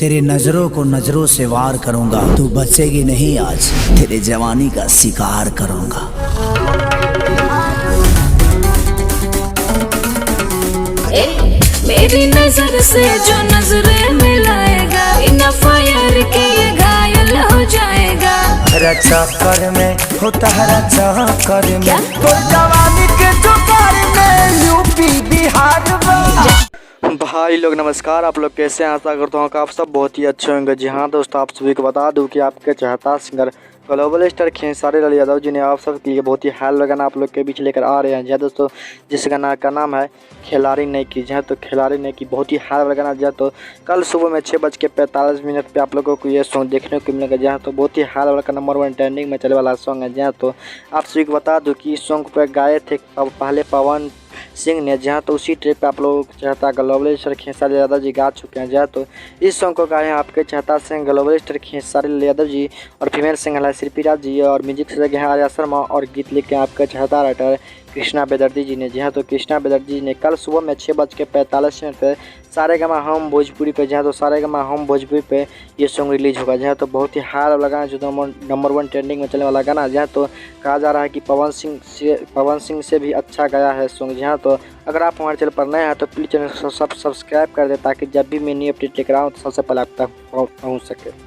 तेरे नजरों को नजरों से वार करूंगा, तू बचेगी नहीं आज, तेरे जवानी का शिकार करूंगा। मेरी नजर से जो नजरें मिलाएगा, बिना फायर के ये घायल हो जाएगा। रचा कर में होता है रचा कर में, तो जवानी के जुगाड़ में यूपी बिहार भाई लोग नमस्कार। आप लोग कैसे हैं? आशा करता हूँ कि आप सब बहुत ही अच्छे होंगे। जी हाँ दोस्तों, आप सभी को बता दूं कि आपके चाहता singer global star Khesari Lal Yadav ji ने आप सब के लिए बहुत ही हाल गाना आप लोग के बीच लेकर आ रहे हैं। जी दोस्तों, जिस गाना का नाम है खिलाड़ी ने की। जी तो खिलाड़ी ने की बहुत ही हाल गाना। जी तो कल सुबह में 6:45 पे आप लोगों को ये सॉन्ग देखने को मिलेगा। जहाँ तो बहुत ही हाल वाला नंबर 1 ट्रेंडिंग में चले वाला सॉन्ग है। जहाँ तो आप सभी को बता दूँ कि इस सॉन्ग पर गाए थे पहले पवन सिंह ने। जहाँ तो उसी ट्रिप पे आप लोगों को चाहता ग्लोबल स्टार खेसारी यादव जी गा चुके हैं। जहाँ तो इस सॉन्ग को गाए हैं आपके चाहता सिंह ग्लोबल स्टार खेसारी यादव जी, और फीमेल सिंगर है श्रीपीराज जी, और म्यूजिक से लगे हैं आर्या शर्मा, और गीत लिखे हैं आपके चाहता राइटर कृष्णा बेदर्दी जी ने। जी हाँ तो कृष्णा बेदर्दी जी ने कल सुबह में 6:45 पे सारेगामा हम भोजपुरी पे, जहाँ तो सारेगामा हम भोजपुरी पे ये सॉन्ग रिलीज होगा। जहाँ तो बहुत ही हाल लगा जो नंबर 1 ट्रेंडिंग में चलने वाला गाना। जहाँ तो कहा जा रहा है कि पवन सिंह से भी अच्छा गाया है सॉन्ग। जहाँ तो अगर आप हमारे चैनल पर नए हैं तो प्लीज़ चैनल को सब्सक्राइब कर दें, ताकि जब भी मैं न्यू अपडेट लेकर आऊँ तो सबसे पहले आप तक पहुँच सके।